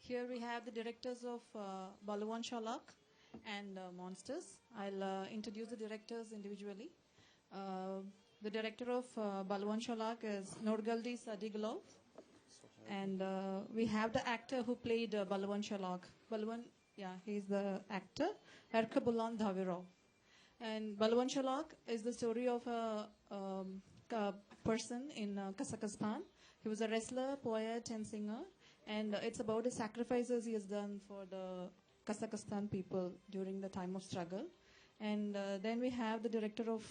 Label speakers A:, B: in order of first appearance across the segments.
A: Here we have the directors of Baluan Sholak and Monsters. I'll introduce the directors individually. The director of Baluan Sholak is Nurgeldy Sadygulov. And we have the actor who played Baluan Sholak. He's the actor, Bulan Dhavirov. And Baluan Sholak is the story of a person in Kazakhstan. He was a wrestler, poet, and singer. And it's about the sacrifices he has done for the Kazakhstan people during the time of struggle. And then we have the director of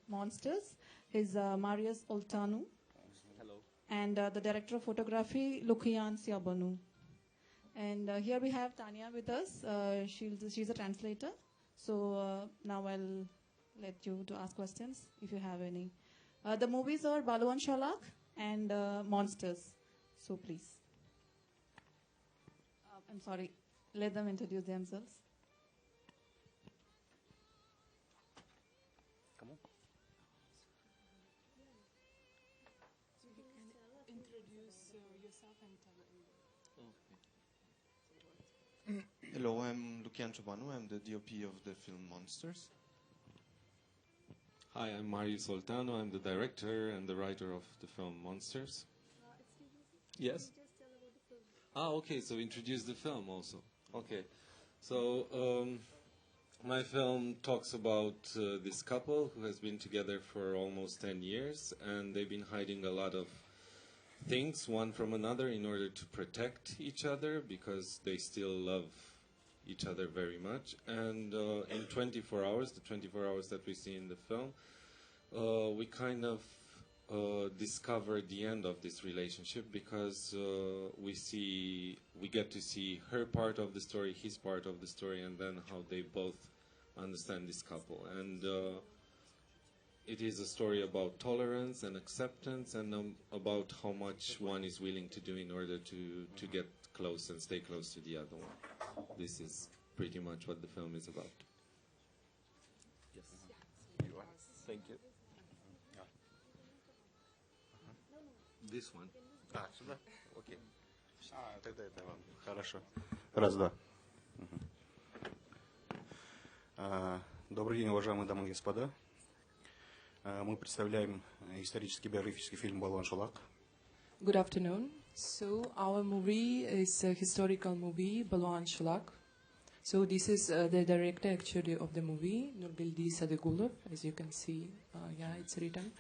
A: Monsters, his Mareaus Oltaenu.
B: Hello.
A: And the director of photography, Lukian Siabanu. And here we have Tanya with us. She's a translator. So now I'll let you to ask questions if you have any. The movies are Baluan Sholak and Monsters. So please. I'm sorry. Let them introduce themselves.
B: Come on.
C: So you can introduce yourself and tell them.
D: Hello, I'm Lukian Ciobanu. I'm the DOP of the film Monsters.
E: Hi, I'm Mareaus Oltaenu. I'm the director and the writer of the film Monsters. Yes? Okay, so introduce the film also. Okay, so my film talks about this couple who has been together for almost 10 years, and they've been hiding a lot of things one from another in order to protect each other because they still love each other very much. And in 24 hours, the 24 hours that we see in the film, we kind of discover the end of this relationship because we get to see her part of the story, his part of the story, and then how they both understand this couple. And it is a story about tolerance and acceptance and about how much one is willing to do in order to get close and stay close to the other one. This is pretty much what the film is about.
B: Yes. You are. Thank you.
E: This one.
B: Сюда? Окей. Тогда это ладно. Хорошо. Раз, два. Добрый день, уважаемые дамы и господа. Мы представляем исторический биографический фильм «Балуан Шолак».
C: Good afternoon. So our movie is a historical movie, Baluan Sholak. So this is the director actually of the movie, Nurgeldy Sadygulov, as you can see. It's written.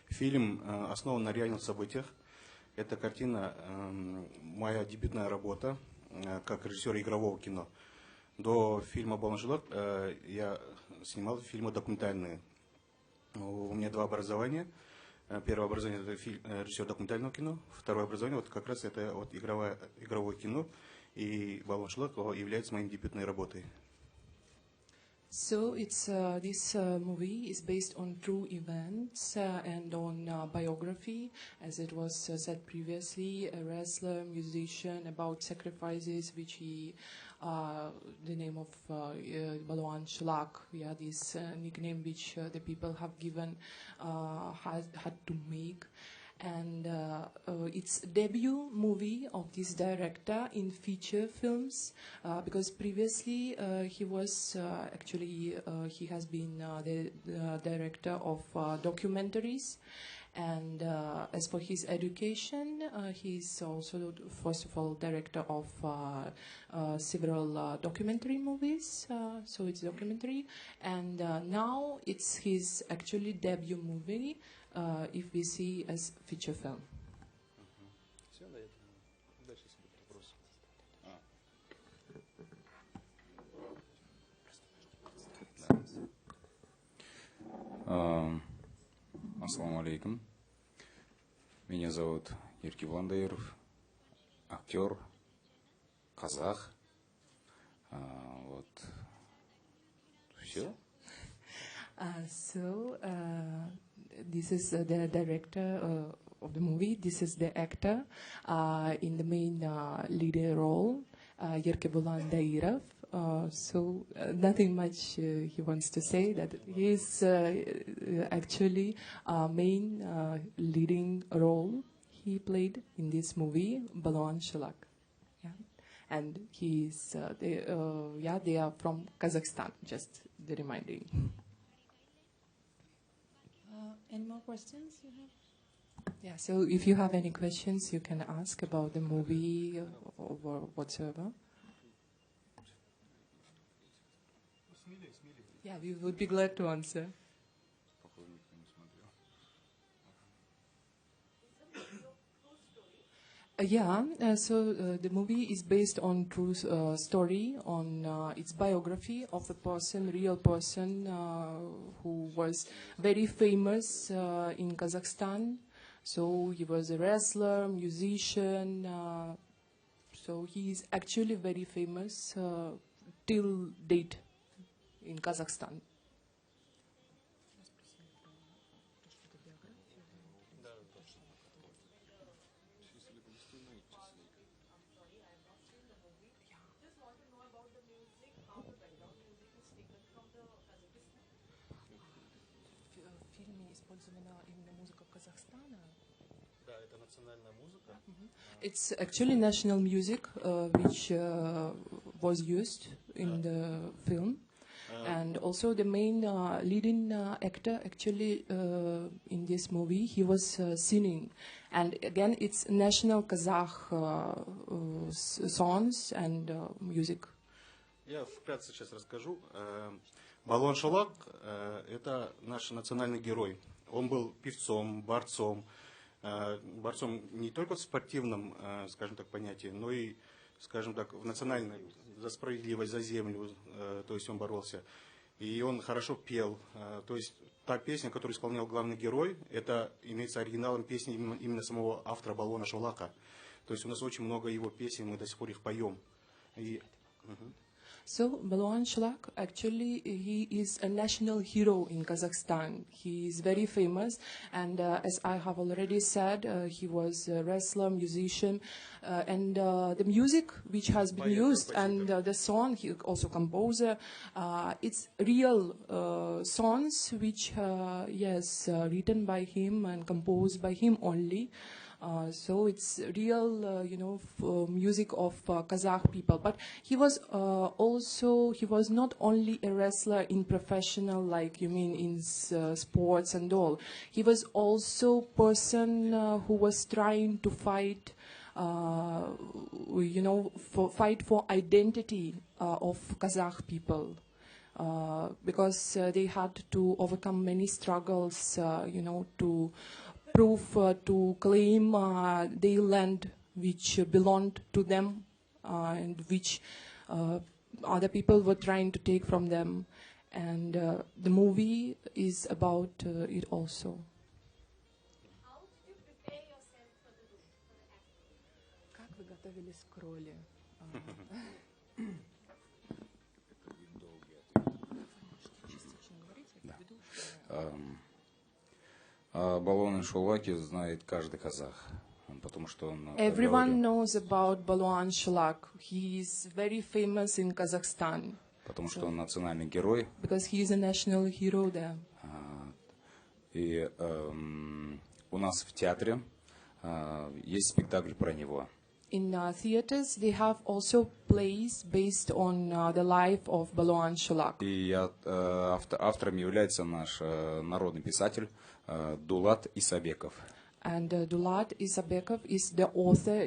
B: Фильм основан на реальных событиях. Эта картина моя дебютная работа как режиссер игрового кино. До фильма «Балуан Шолак» я снимал фильмы документальные. У меня два образования. Первое образование – это режиссер документального кино. Второе образование – вот как раз это вот игровое кино. И «Балуан Шолак» является моей дебютной работой.
C: So it's this movie is based on true events and on biography, as it was said previously, a wrestler, musician, about sacrifices, which he, the name of Baluan Sholak, this nickname which the people have given, had to make. And it's debut movie of this director in feature films because previously he was he has been the director of documentaries, and as for his education he's also first of all director of several documentary movies, so it's documentary, and now it's his actually debut movie if we see as feature film.
F: Ассаламу алейкум. Меня зовут Еркебулан Даиров, актер, казах. Вот. Все.
C: This is the director of the movie. This is the actor in the main leader role, Yerkebulan Dairov. Nothing much he wants to say. That he is actually main leading role he played in this movie, Baluan Sholak. Yeah. And he's, they are from Kazakhstan, just the reminding.
A: Any more questions you have?
C: Yeah, so if you have any questions, you can ask about the movie or whatsoever. Yeah, we would be glad to answer. The movie is based on true story, on its biography of a person, real person who was very famous in Kazakhstan. So he was a wrestler, musician. So he is actually very famous till date in Kazakhstan. It's actually national music which was used in the film. And also the main leading actor actually in this movie, he was singing. And again, it's national Kazakh songs and music.
B: Я вкратце сейчас расскажу. Балуан Шолак – это наш национальный герой. Он был певцом, борцом не только в спортивном, скажем так, понятии, но и, скажем так, в национальной, за справедливость, за землю, то есть он боролся. И он хорошо пел. То есть та песня, которую исполнял главный герой, это имеется оригиналом песни именно самого автора Балуана Шолака. То есть у нас очень много его песен, мы до сих пор их поем.
C: So Baluan Sholak, actually, he is a national hero in Kazakhstan. He is very famous, and as I have already said, he was a wrestler, musician, and the music which has been used, and the song, he also composer, it's real songs which, written by him and composed by him only. So it's real, music of Kazakh people. But he was not only a wrestler in professional, like you mean in sports and all. He was also person who was trying to fight, fight for identity of Kazakh people. Because they had to overcome many struggles, to prove, to claim their land which belonged to them and which other people were trying to take from them. And the movie is about it also.
G: How did you prepare yourself for the acting?
C: Как вы готовились к роли?
F: Балуан Шолаки знает каждый казах, потому что он...
C: Everyone knows about Baluan Sholak. He is very famous in Kazakhstan.
F: Потому что он национальный герой.
C: Because he is a national hero there.
F: И у нас в театре есть спектакль про него.
C: In theaters, they have also plays based on the life of Baluan Sholak.
F: И автором является наш народный писатель Дулат Исабеков.
C: And Dulat Isabekov is the author.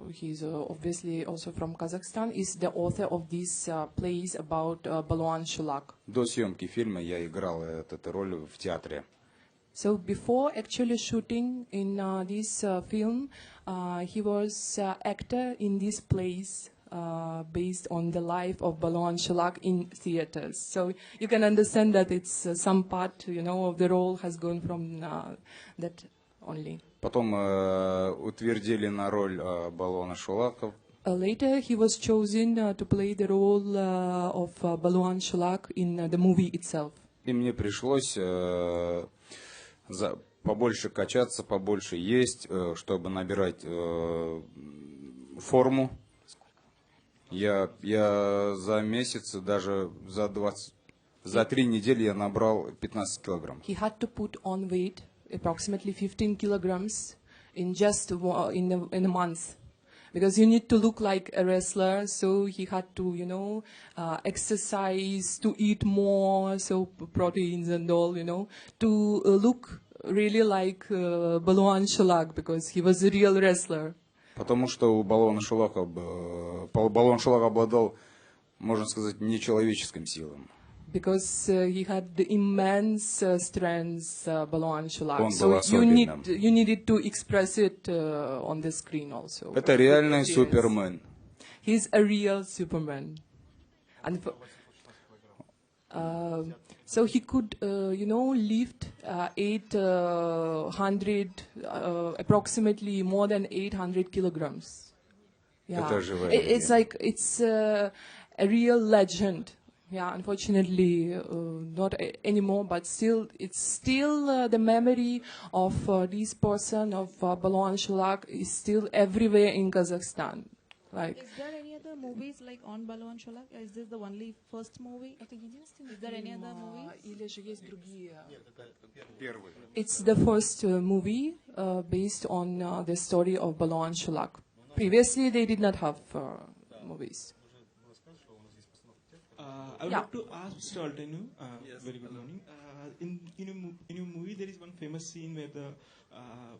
C: He's obviously also from Kazakhstan. Is the author of these plays about Baluan Sholak.
F: До съемки фильма я играл эту роль в театре.
C: So before actually shooting in this film, he was actor in these plays based on the life of Baluan Sholak in theaters. So you can understand that it's some part, of the role has gone from that only.
F: Потом утвердили на роль Балуана Шолака.
C: Later, he was chosen to play the role of Baluan Sholak in the movie itself.
F: И мне пришлось побольше качаться, побольше есть, чтобы набирать форму. Я за месяц, даже за 3 недели я набрал 15 килограмм.
C: He had to put on weight, approximately 15 kilograms, in just in a month. Because you need to look like a wrestler, so he had to, exercise, to eat more, so proteins and all, to look really like Baluan Sholak, because he was a real wrestler.
F: Потому что у Балуана Шолака, Балуан Шолак обладал, можно сказать, нечеловеческим силам.
C: Because he had the immense strength, Baluan Sholak.
F: Он
C: So
F: был особенным.
C: you needed to express it on the screen also.
F: Это реальный Супермен.
C: He's a real Superman. And so he could, lift 800, approximately more than 800 kilograms. Yeah. It's like, it's a real legend. Yeah, unfortunately, not anymore, but still, it's still the memory of this person, of Baluan Sholak, is still everywhere in Kazakhstan. Like,
A: is there any other movies like on Baluan Sholak? Is this the only first movie? Is there any other movies?
C: It's the first movie based on the story of Baluan Sholak. Previously, they did not have movies.
H: I would like to ask Mr. Oltaenu, very good morning. In your movie, there is one famous scene where the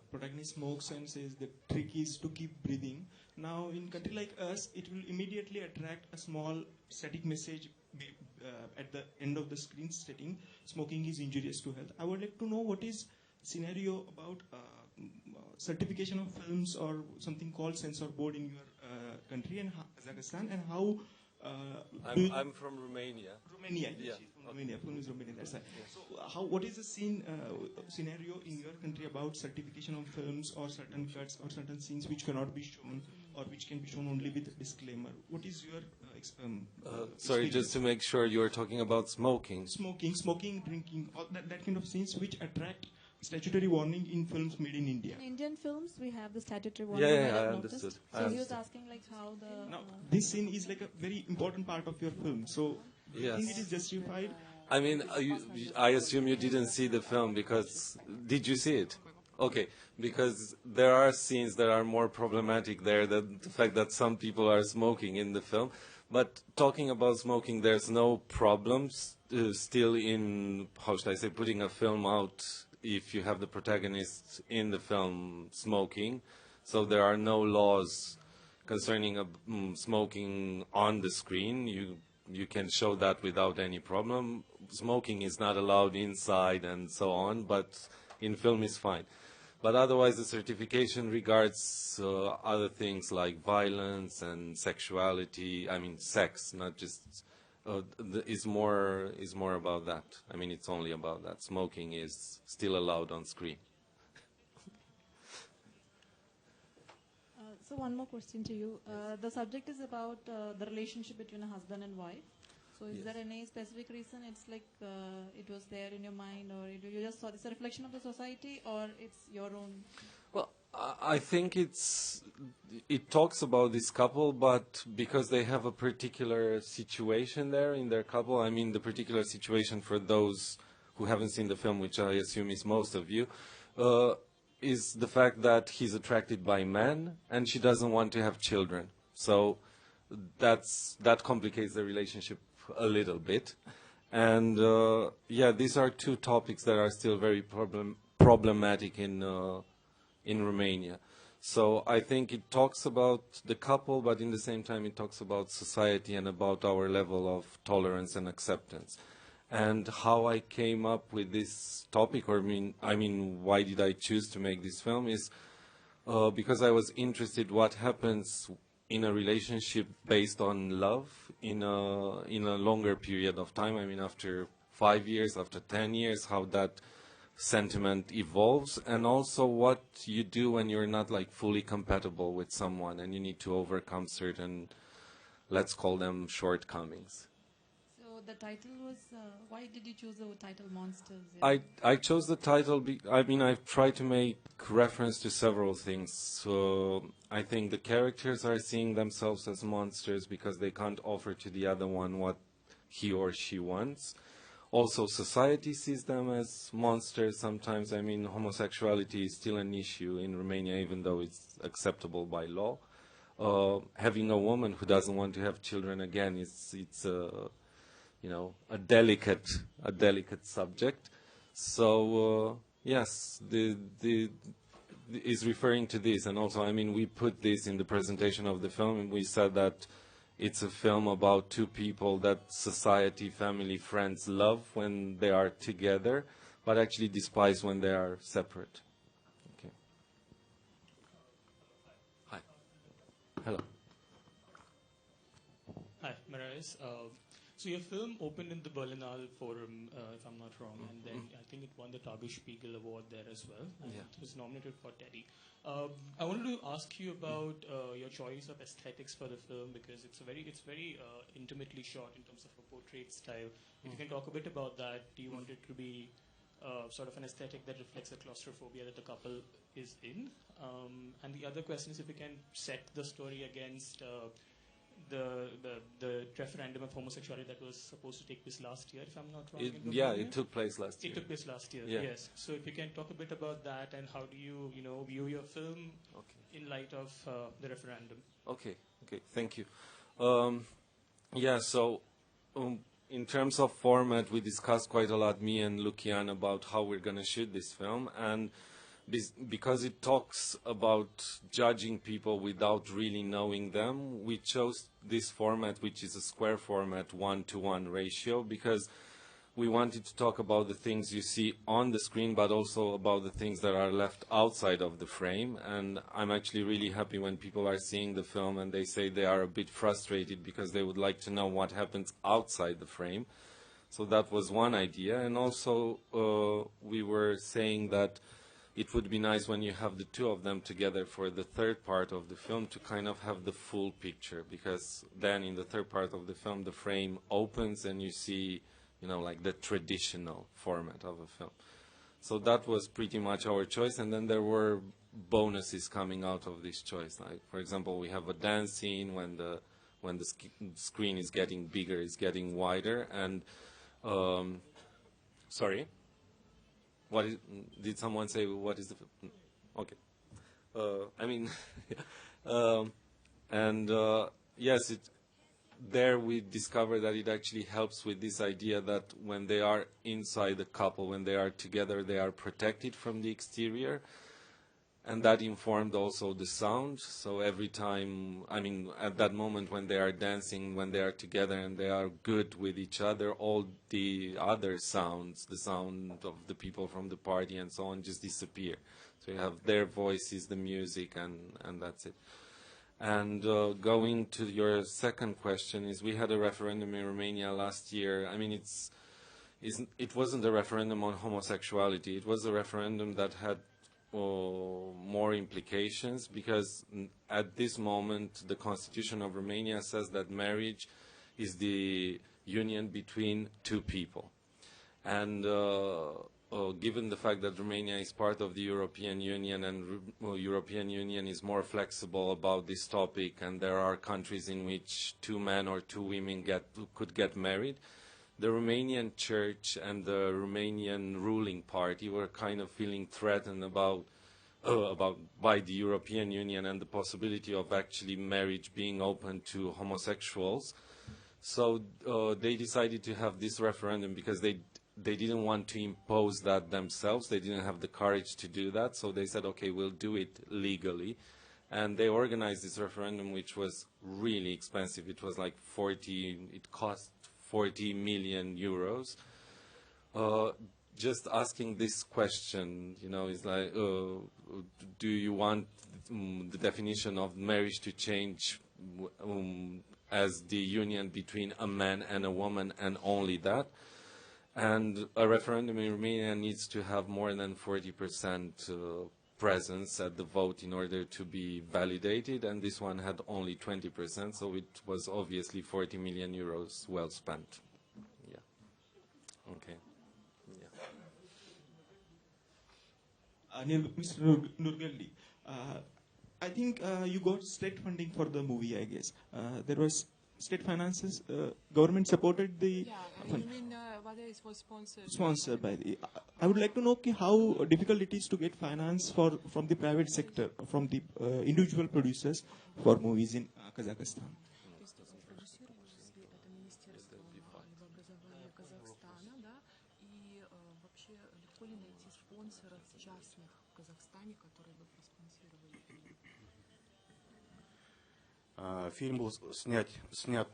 H: protagonist smokes and says the trick is to keep breathing. Now, in a country like us, it will immediately attract a small static message at the end of the screen stating smoking is injurious to health. I would like to know what is scenario about certification of films or something called censor board in your country and Kazakhstan, and how
E: I'm from Romania.
H: Romania, yeah. She's from Romania. Film is Romania. That's right. So, what is the scenario in your country about certification of films or certain cuts or certain scenes which cannot be shown or which can be shown only with a disclaimer? What is your
E: sorry, just to make sure you are talking about smoking.
H: Smoking, drinking, all that kind of scenes which attract statutory warning in films made in India.
A: In Indian films, we have the statutory warning.
E: Yeah, I understood.
A: So he was asking like how the...
H: Now, this scene is like a very important part of your film. So,
E: yes.
H: I think it is justified.
E: I mean, I assume you didn't see the film because... Did you see it? Okay, because there are scenes that are more problematic there, the fact that some people are smoking in the film. But talking about smoking, there's no problems still in, how should I say, putting a film out if you have the protagonist in the film smoking. So there are no laws concerning smoking on the screen. You can show that without any problem. Smoking is not allowed inside and so on, but in film is fine. But otherwise the certification regards other things like violence and sexuality. I mean sex, not just... is more about that. I mean, it's only about that. Smoking is still allowed on screen.
A: So one more question to you. The subject is about the relationship between a husband and wife. So is there any specific reason it's like it was there in your mind, or you just thought it's a reflection of the society, or it's your own?
E: Well, I think it talks about this couple, but because they have a particular situation there in their couple, I mean the particular situation for those who haven't seen the film, which I assume is most of you, is the fact that he's attracted by men and she doesn't want to have children. So that complicates the relationship a little bit. And yeah, these are two topics that are still very problematic in Romania. So I think it talks about the couple, but in the same time it talks about society and about our level of tolerance and acceptance. And how I came up with this topic, or I mean, why did I choose to make this film, is because I was interested what happens in a relationship based on love in a longer period of time. I mean, after 5 years, after 10 years, how that sentiment evolves, and also what you do when you're not like fully compatible with someone and you need to overcome certain, let's call them, shortcomings.
A: So the title was, why did you choose the title Monsters?
E: I chose the title, I mean, I've tried to make reference to several things. So I think the characters are seeing themselves as monsters because they can't offer to the other one what he or she wants. also society sees them as monsters sometimes. I mean, homosexuality is still an issue in Romania, even though it's acceptable by law. Having a woman who doesn't want to have children, again, it's you know, a delicate subject. So yes, is referring to this, and also, I mean, we put this in the presentation of the film, and we said that it's a film about two people that society, family, friends love when they are together, but actually despise when they are separate. Okay. Hi. Hello.
I: Hi, Mareaus. So your film opened in the Berlinale Forum, if I'm not wrong, and then I think it won the Tagesspiegel Award there as well. And
E: Yeah.
I: it was nominated for Teddy. I wanted to ask you about your choice of aesthetics for the film, because it's very intimately shot in terms of a portrait style. If you can talk a bit about that, do you want it to be sort of an aesthetic that reflects the claustrophobia that the couple is in? And the other question is if you can set the story against the referendum of homosexuality that was supposed to take place last year, if I'm not wrong.
E: Yeah, it took place last year.
I: It took place last year,
E: Yeah.
I: yes. So if you can talk a bit about that, and how do you, view your film in light of the referendum?
E: Okay, thank you. Yeah, so in terms of format, we discussed quite a lot, me and Lukian, about how we're going to shoot this film, and because it talks about judging people without really knowing them, we chose this format, which is a square format, 1-to-1 ratio, because we wanted to talk about the things you see on the screen, but also about the things that are left outside of the frame. And I'm actually really happy when people are seeing the film and they say they are a bit frustrated because they would like to know what happens outside the frame. So that was one idea. And also we were saying that it would be nice when you have the two of them together for the third part of the film to kind of have the full picture, because then in the third part of the film the frame opens and you see, like the traditional format of a film. So that was pretty much our choice, and then there were bonuses coming out of this choice. Like, for example, we have a dance scene when the screen is getting bigger, is getting wider, and sorry. Did someone say what is the film? Okay. I mean, yes, there we discovered that it actually helps with this idea that when they are inside the couple, when they are together, they are protected from the exterior. And that informed also the sound. So every time, at that moment when they are dancing, when they are together and they are good with each other, all the other sounds, the sound of the people from the party and so on, just disappear. So you have their voices, the music, and that's it. And going to your second question, is we had a referendum in Romania last year. It wasn't a referendum on homosexuality. It was a referendum that had more implications, because at this moment the Constitution of Romania says that marriage is the union between two people. And given the fact that Romania is part of the European Union, and European Union is more flexible about this topic, and there are countries in which two men or two women could get married, the Romanian church and the Romanian ruling party were kind of feeling threatened by the European Union and the possibility of actually marriage being open to homosexuals. So they decided to have this referendum because they didn't want to impose that themselves. They didn't have the courage to do that. So they said, okay, we'll do it legally. And they organized this referendum, which was really expensive. It was like it cost 40 million euros. Just asking this question, is like, do you want the definition of marriage to change as the union between a man and a woman, and only that? And a referendum in Romania needs to have more than 40% presence at the vote in order to be validated, and this one had only 20%, so it was obviously 40 million euros well spent. Yeah. Okay. Yeah.
H: Mr. Nurgeldy, I think you got state funding for the movie, I guess. There was state finances, government supported the.
C: You mean whether it was sponsored?
H: Sponsored by the. I would like to know how difficult it is to get finance from the private sector, from the individual producers for movies in Kazakhstan.
B: Фильм был снят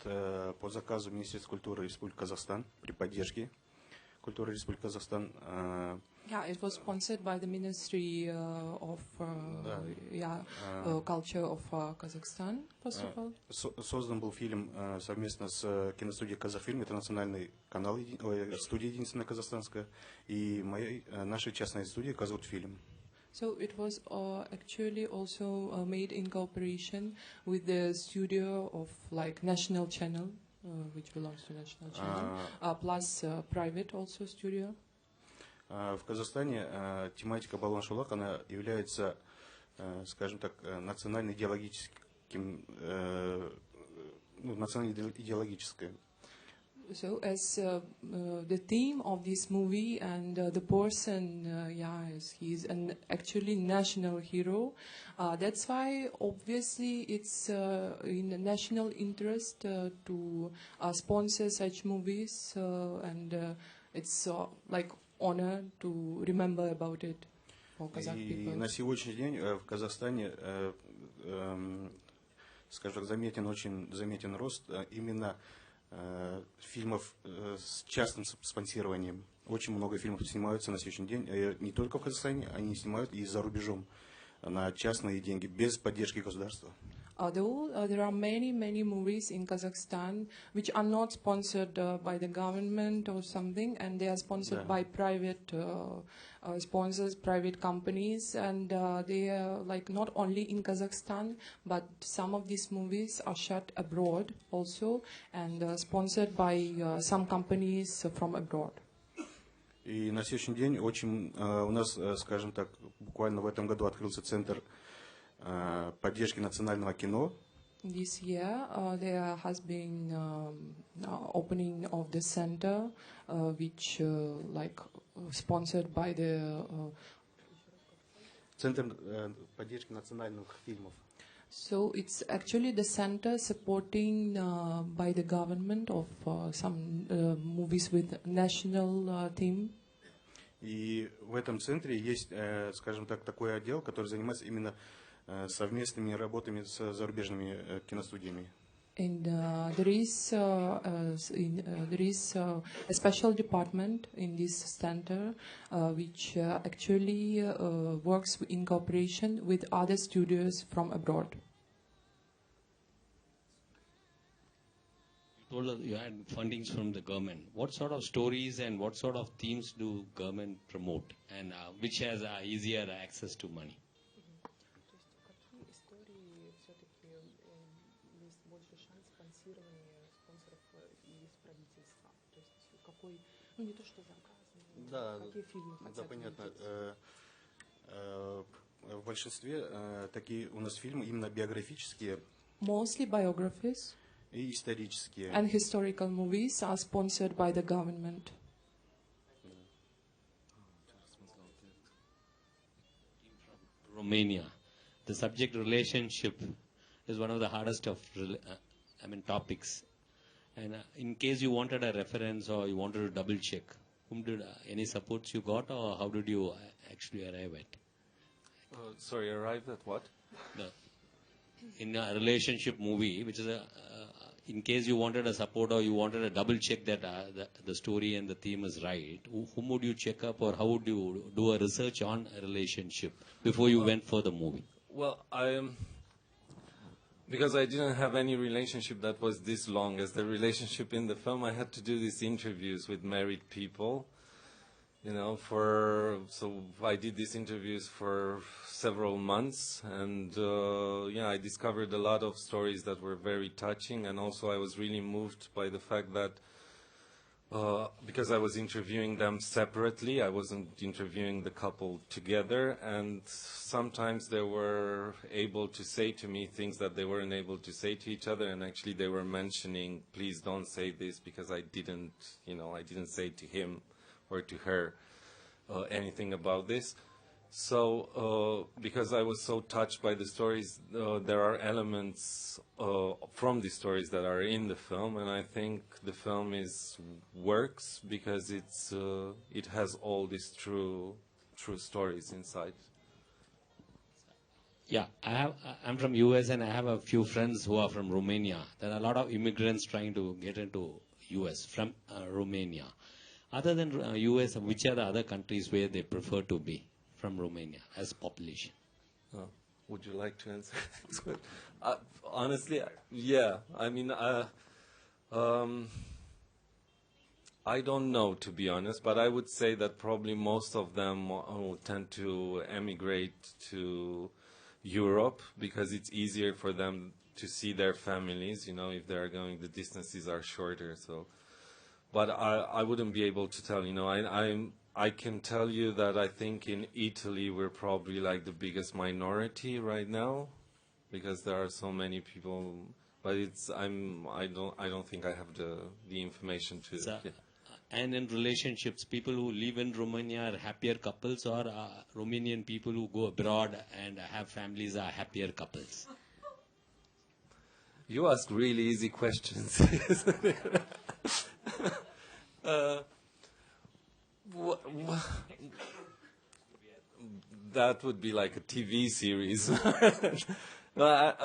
B: по заказу Министерства культуры Республики Казахстан при поддержке культуры Республики Казахстан.
C: Yeah, it was sponsored by the Ministry of Culture of Kazakhstan, first of all.
B: Создан был фильм совместно с киностудией «Казахфильм», интернациональный канал, студия единственная казахстанская, и нашей частной студии «Казахфильм».
C: So it was actually also made in cooperation with the studio of like National Channel, which belongs to National Channel, plus private also studio.
B: В Казахстане тематика Балуан Шолак, она является, скажем так, национально-идеологической.
C: So as the theme of this movie and the person, he's an actually national hero. That's why obviously it's in the national interest to sponsor such movies, and it's like honor to remember about it for Kazakh people.
B: И на сегодняшний день в Казахстане, скажем так, заметен рост именно фильмов с частным спонсированием. Очень много фильмов снимаются на сегодняшний день, не только в Казахстане, они снимают и за рубежом на частные деньги, без поддержки государства.
C: Although there are many movies in Kazakhstan which are not sponsored by the government or something, and they are sponsored by private sponsors, private companies, and they are like not only in Kazakhstan, but some of these movies are shot abroad also and sponsored by some companies from abroad.
B: И на сегодняшний день у нас, скажем так, буквально в этом году открылся центр поддержки национального кино.
C: This year there has been opening of the center, which sponsored by the
B: Центр поддержки национальных фильмов.
C: So it's actually the center supporting by the government of some movies with national theme.
B: И в этом центре есть, скажем так, такой отдел, который занимается именно совместными работами с зарубежными киностудиями.
C: And there is a special department in this center which actually works in cooperation with other studios from abroad.
J: You told us you had fundings from the government. What sort of stories and what sort of themes do government promote, and which has easier access to money?
B: Да, понятно. В большинстве такие у нас фильмы именно биографические.
C: Mostly biographies
B: и исторические.
C: And historical movies are sponsored by the government.
J: Romania. The subject relationship is one of the hardest of topics. And in case you wanted a reference or you wanted to double check, whom did any supports you got, or how did you actually arrive at?
E: Sorry, arrived at what?
J: In a relationship movie, which is in case you wanted a support or you wanted a double check that the story and the theme is right, whom would you check up, or how would you do a research on a relationship before you went for the movie?
E: Well, because I didn't have any relationship that was this long as the relationship in the film, I had to do these interviews with married people, so I did these interviews for several months, and I discovered a lot of stories that were very touching, and also I was really moved by the fact that Because I was interviewing them separately. I wasn't interviewing the couple together, and sometimes they were able to say to me things that they weren't able to say to each other, and actually they were mentioning, please don't say this, because I didn't say to him or to her anything about this. So, because I was so touched by the stories, there are elements from the stories that are in the film, and I think the film works because it has all these true stories inside.
J: Yeah, I'm from US and I have a few friends who are from Romania. There are a lot of immigrants trying to get into US from Romania. Other than US, which are the other countries where they prefer to be from Romania as population?
E: Would you like to answer? Honestly, yeah. I mean, I don't know, to be honest, but I would say that probably most of them tend to emigrate to Europe because it's easier for them to see their families. If they're going, the distances are shorter. So, but I wouldn't be able to tell. I can tell you that I think in Italy we're probably like the biggest minority right now, because there are so many people. But I don't think I have the information to. Yeah.
J: And in relationships, people who live in Romania are happier couples, or Romanian people who go abroad and have families are happier couples?
E: You ask really easy questions. That would be like a TV series. I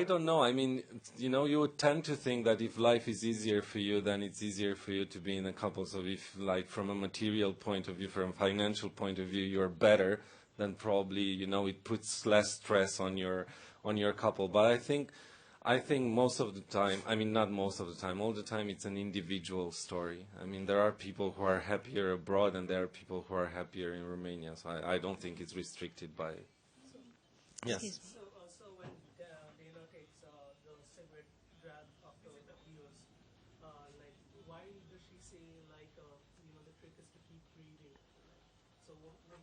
E: don't know. I mean, you would tend to think that if life is easier for you, then it's easier for you to be in a couple. So if, like, from a material point of view, from a financial point of view, you're better, then probably, it puts less stress on your couple. But I think most of the time, I mean, not most of the time, all the time it's an individual story. I mean, there are people who are happier abroad and there are people who are happier in Romania. So I don't think it's restricted by... Yes?
K: So when Dana takes the cigarette grab after the years, why does she say, the trick is to keep breathing? So what was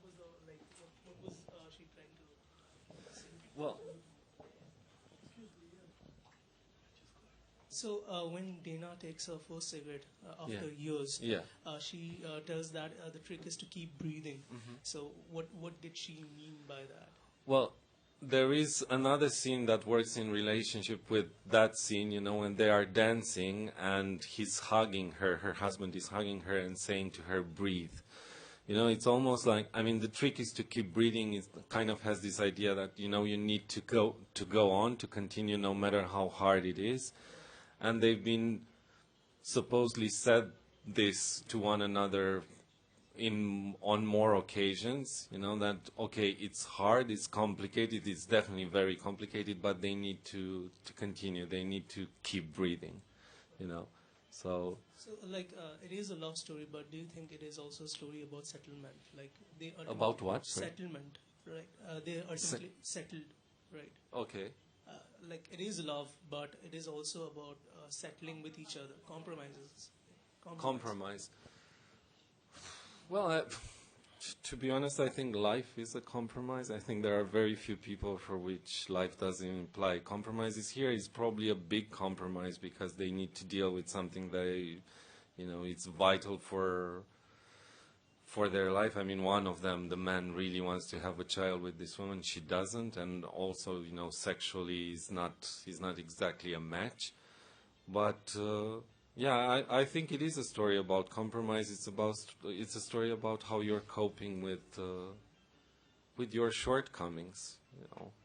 K: she trying to say?
E: Well...
K: So when Dana takes her first cigarette after years, she tells that the trick is to keep breathing. Mm-hmm. So what did she mean by that?
E: Well, there is another scene that works in relationship with that scene, when they are dancing and he's hugging her, her husband is hugging her and saying to her, breathe. It's almost like, I mean, the trick is to keep breathing. It kind of has this idea that, you need to go on, to continue no matter how hard it is. And they've been supposedly said this to one another on more occasions, that, okay, it's hard, it's complicated, it's definitely very complicated, but they need to continue, they need to keep breathing, So,
K: it is a love story, but do you think it is also a story about settlement?
E: About what?
K: Settlement, right? They ultimately settled, right?
E: Okay.
K: It is love, but it is also about settling with each other, compromises.
E: Compromise. Well, to be honest, I think life is a compromise. I think there are very few people for which life doesn't imply compromises. Here is probably a big compromise because they need to deal with something that, it's vital for their life. I mean, one of them, the man, really wants to have a child with this woman. She doesn't, and also, sexually is not exactly a match. But I think it is a story about compromise. It's a story about how you're coping with your shortcomings.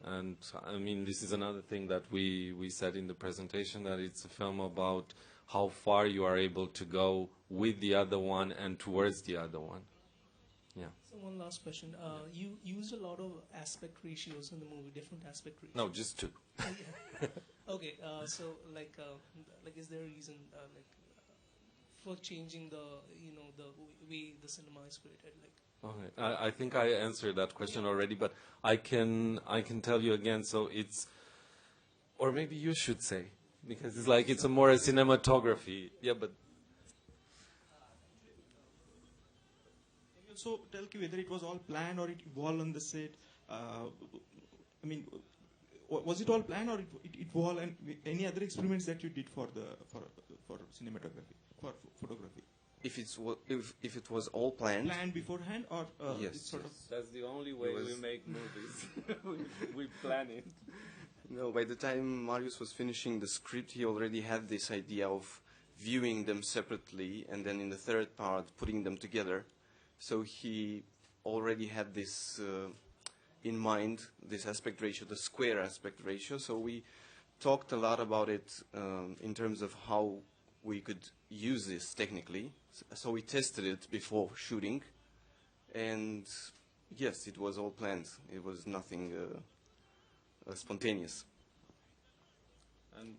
E: And I mean, this is another thing that we said in the presentation, that it's a film about how far you are able to go with the other one and towards the other one. Yeah.
K: So one last question. You used a lot of aspect ratios in the movie, different aspect ratios.
E: No, just two.
K: Okay. So is there a reason for changing the way the cinema is created?
E: Okay. I think I answered that question already, but I can tell you again. So it's, or maybe you should say, because it's more a cinematography. Yeah, but
H: also tell me whether it was all planned or it evolved on the set? I mean, was it all planned or it evolved? And any other experiments that you did for cinematography, for photography?
L: If it was all planned.
H: Planned beforehand, or
L: yes,
H: it's sort of.
E: That's the only way we make movies. we plan it.
L: No, by the time Mareaus was finishing the script, he already had this idea of viewing them separately, and then in the third part putting them together. So he already had this in mind, this aspect ratio, the square aspect ratio. So we talked a lot about it in terms of how we could use this technically. So we tested it before shooting, and yes, it was all planned. It was nothing spontaneous.
E: And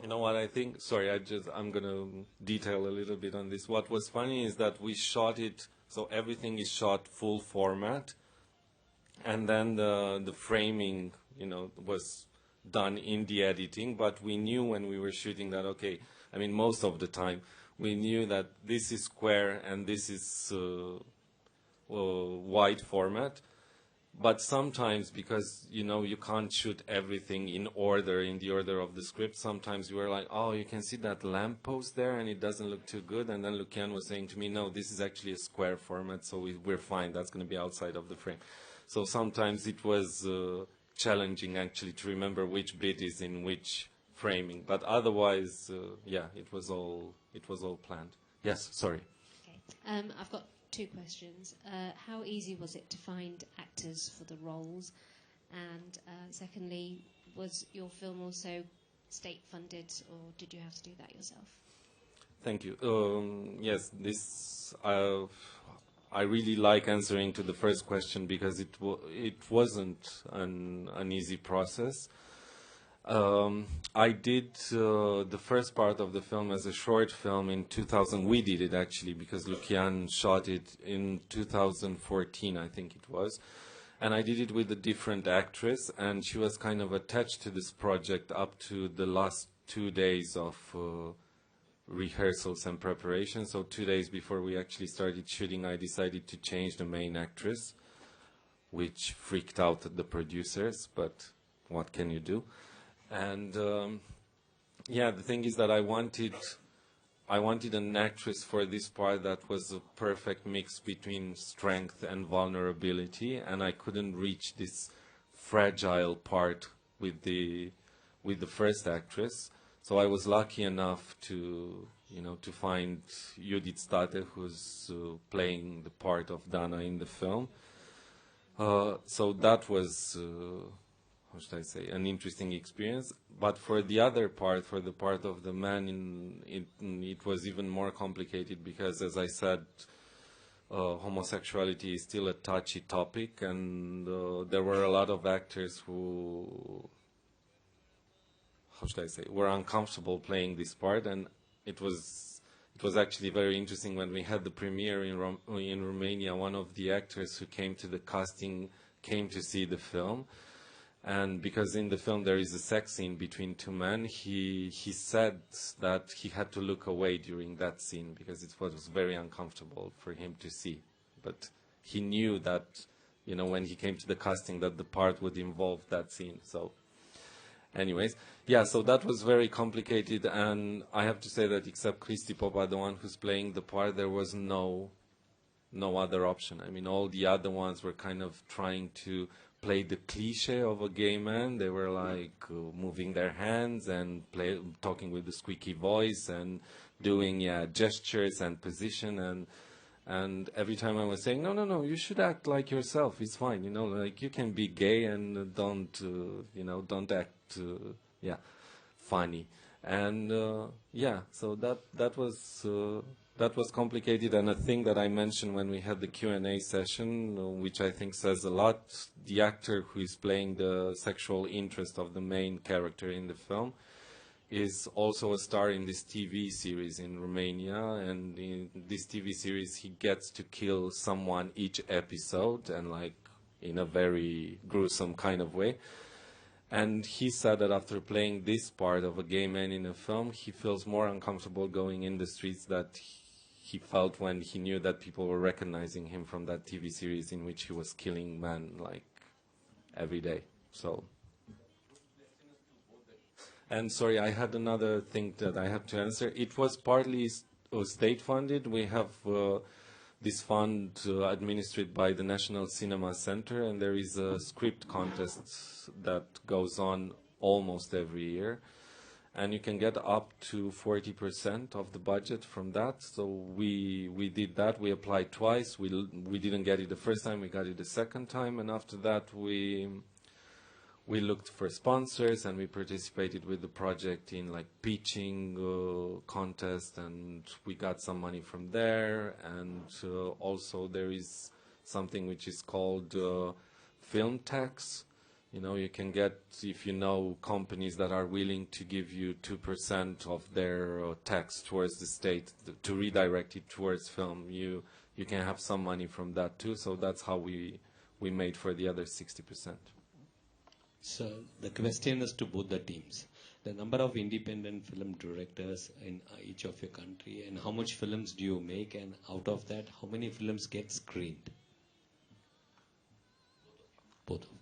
E: you know what I think? Sorry, I'm going to detail a little bit on this. What was funny is that we shot it, so everything is shot full format, and then the framing, was done in the editing. But we knew when we were shooting that, okay, I mean, most of the time, we knew that this is square and this is wide format. But sometimes, because, you can't shoot everything in the order of the script, sometimes you were like, oh, you can see that lamppost there and it doesn't look too good. And then Lucian was saying to me, no, this is actually a square format, so we're fine. That's going to be outside of the frame. So sometimes it was challenging, actually, to remember which bit is in which framing. But otherwise, it was all planned. Yes, sorry.
M: Okay. I've got 2 questions. How easy was it to find actors for the roles? And secondly, was your film also state funded, or did you have to do that yourself?
E: Thank you. Yes, I really like answering to the first question because it wasn't an easy process. I did the first part of the film as a short film in 2000. We did it actually because Lucian shot it in 2014, I think it was. And I did it with a different actress, and she was kind of attached to this project up to the last 2 days of rehearsals and preparation. So 2 days before we actually started shooting, I decided to change the main actress, which freaked out the producers, but what can you do? And the thing is that I wanted an actress for this part that was a perfect mix between strength and vulnerability, and I couldn't reach this fragile part with the first actress. So I was lucky enough to find Judith State, who's playing the part of Dana in the film. So that was how should I say, an interesting experience. But for the other part, for the part of the man, it was even more complicated because, as I said, homosexuality is still a touchy topic, and there were a lot of actors who, how should I say, were uncomfortable playing this part, and it was actually very interesting when we had the premiere in Romania. One of the actors who came to the casting came to see the film. And because in the film there is a sex scene between 2 men, he said that he had to look away during that scene because it was very uncomfortable for him to see. But he knew that, when he came to the casting, that the part would involve that scene. So, anyways, so that was very complicated. And I have to say that except Cristi Popa, the one who's playing the part, there was no other option. I mean, all the other ones were kind of trying to play the cliche of a gay man. They were like moving their hands and talking with the squeaky voice and doing gestures and position, and every time I was saying no, you should act like yourself. It's fine, like you can be gay and don't act funny. And so that was complicated, and a thing that I mentioned when we had the Q&A session, which I think says a lot. The actor who is playing the sexual interest of the main character in the film is also a star in this TV series in Romania, and in this TV series he gets to kill someone each episode, and like in a very gruesome kind of way. And he said that after playing this part of a gay man in a film, he feels more uncomfortable going in the streets, that he felt when he knew that people were recognizing him from that TV series in which he was killing men like every day. So, and sorry, I had another thing that I had to answer. It was partly state funded. We have this fund administered by the National Cinema Center, and there is a script contest that goes on almost every year. And you can get up to 40% of the budget from that. So we did that. We applied twice. We didn't get it the first time. We got it the second time. And after that, we looked for sponsors, and we participated with the project in like pitching contest, and we got some money from there. And also there is something which is called film tax. You know, you can get, if you know companies that are willing to give you 2% of their tax towards the state to redirect it towards film, you can have some money from that too. So that's how we made for the other 60%.
J: So the question is to both the teams. The number of independent film directors in each of your country, and how much films do you make, and out of that, how many films get screened? Both of them.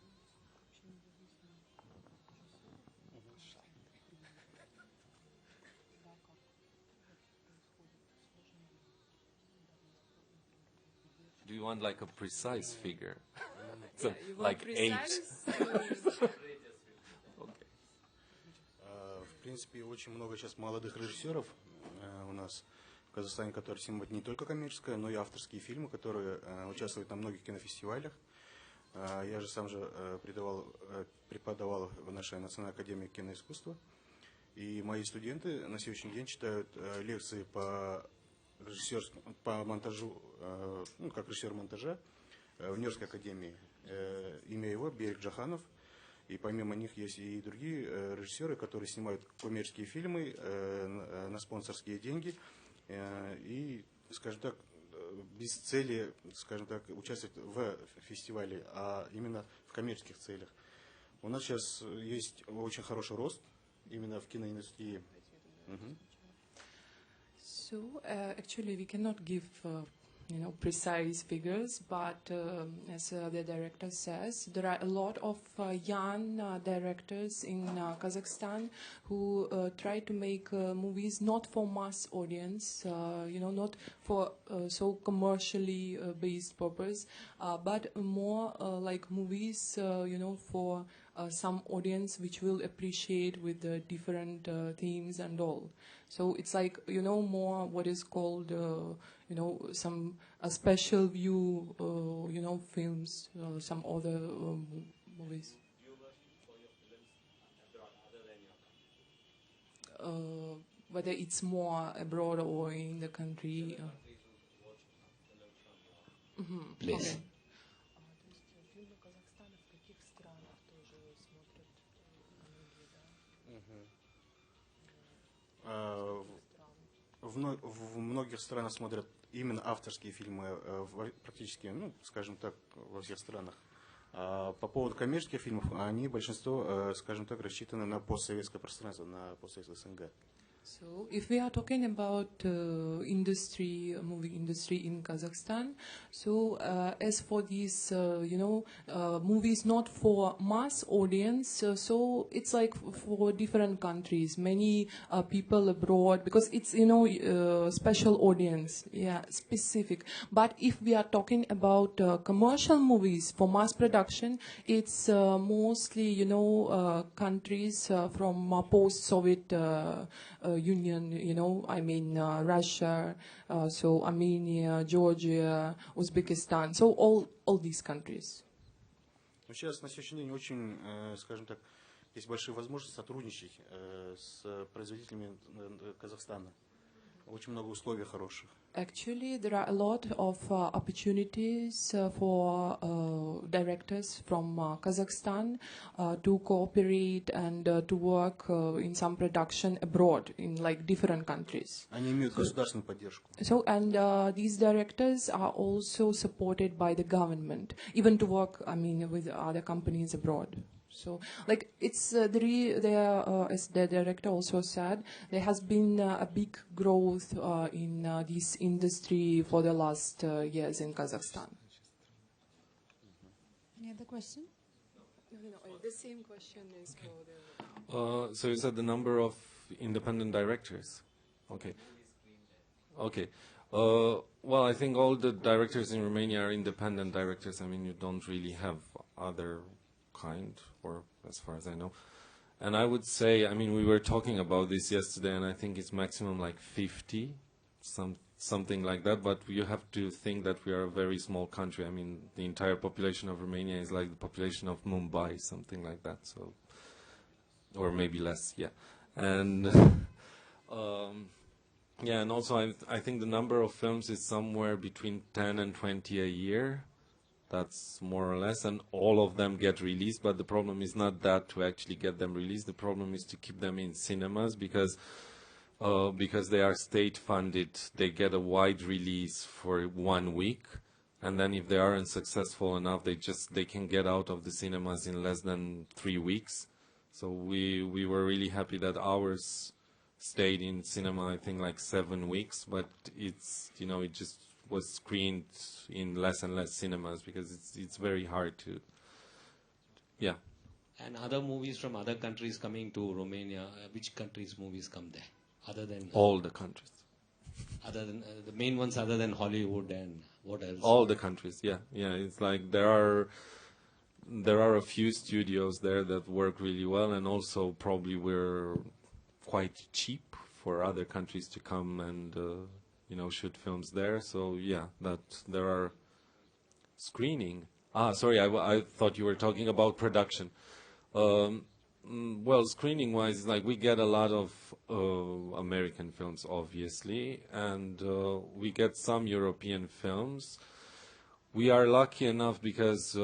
E: Do you want like a precise figure?
C: So,
E: like 8?
B: В принципе, очень много сейчас молодых режиссеров у нас в Казахстане, которые снимают не только коммерческое, но и авторские фильмы, которые участвуют на многих кинофестивалях. Я же сам же преподавал в нашей Национальной академии киноискусства. И мои студенты на сегодняшний день читают лекции по монтажу, ну, как режиссер монтажа в Нюрнбергской академии. Имя его Берик Джаханов. И помимо них есть и другие режиссеры, которые снимают коммерческие фильмы на спонсорские деньги. И, скажем так, без цели, скажем так, участвовать в фестивале, а именно в коммерческих целях. У нас сейчас есть очень хороший рост именно в киноиндустрии.
C: So actually, we cannot give precise figures, but as the director says, there are a lot of young directors in Kazakhstan who try to make movies not for mass audience, not for so commercially based purpose, but more like movies, for some audience which will appreciate with the different themes and all. So it's like, more what is called, some special view, films, some other movies. Whether it's more abroad or in the country.
J: Please.
C: Okay.
B: В многих странах смотрят именно авторские фильмы, практически, скажем так, во всех странах. А по поводу коммерческих фильмов, они большинство, скажем так, рассчитаны на постсоветское пространство, на постсоветское СНГ.
C: So, if we are talking about movie industry in Kazakhstan, so as for these, movies not for mass audience, so it's like for different countries, many people abroad, because it's, special audience, specific. But if we are talking about commercial movies for mass production, it's mostly, countries from post-Soviet Union, Russia, so Armenia, Georgia, Uzbekistan, so all these countries.
B: Сейчас на сегодняшний день очень, скажем так, есть большие возможности сотрудничать с производителями Казахстана. Очень много условий хороших.
C: Actually, there are a lot of opportunities for directors from Kazakhstan to cooperate and to work in some production abroad in like different countries.
B: Они имеют государственную поддержку.
C: So, and these directors are also supported by the government, even to work, with other companies abroad. So, like, it's as the director also said, there has been a big growth in this industry for the last years in Kazakhstan.
A: Any other question?
C: No, the same question is for the...
E: So you said the number of independent directors. Okay. Okay. Well, I think all the directors in Romania are independent directors. I mean, you don't really have other kind, or as far as I know. And I would say, I mean, we were talking about this yesterday, and I think it's maximum like 50, something like that. But you have to think that we are a very small country. I mean, the entire population of Romania is like the population of Mumbai, something like that. So, or maybe less, yeah. And yeah, and also I think the number of films is somewhere between 10 and 20 a year. That's more or less, and all of them get released, but the problem is not that to actually get them released. The problem is to keep them in cinemas because they are state funded. They get a wide release for 1 week, and then if they aren't successful enough, they can get out of the cinemas in less than 3 weeks. So we were really happy that ours stayed in cinema, I think, like 7 weeks, but it's, you know, it just was screened in less and less cinemas because it's very hard to, yeah.
J: And other movies from other countries coming to Romania, which countries' movies come there? Other than...
E: all the countries.
J: Other than, the main ones other than Hollywood and what else?
E: All the countries, yeah. Yeah, it's like there are a few studios there that work really well, and also probably we're quite cheap for other countries to come and you know, shoot films there. So yeah, that there are screening. Sorry, I thought you were talking about production. Well, screening wise, like, we get a lot of American films, obviously, and we get some European films. We are lucky enough because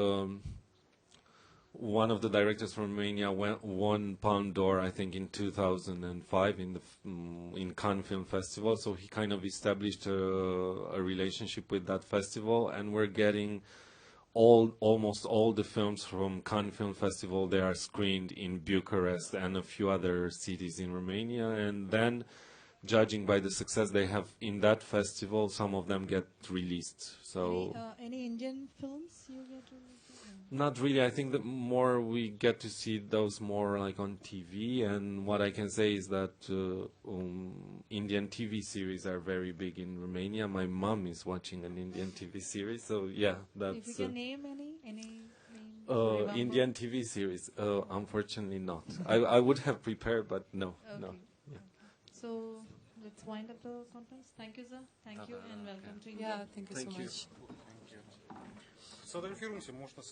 E: one of the directors from Romania won Palme d'Or, I think, in 2005 in Cannes Film Festival. So he kind of established a relationship with that festival, and we're getting almost all the films from Cannes Film Festival. They are screened in Bucharest and a few other cities in Romania, and then, judging by the success they have in that festival, some of them get released. So
A: any Indian films you get released?
E: Not really. I think that more we get to see those more like on TV, and what I can say is that Indian TV series are very big in Romania. My mom is watching an Indian TV series, so yeah, that's...
A: If you can name any
E: Indian TV series, unfortunately not. I would have prepared, but no.
A: Okay.
E: No. Yeah.
A: Okay. So let's wind up the conference. Thank you, sir. Thank you, and welcome to India.
C: Yeah, thank you so much.
B: Сфотографируемся, можно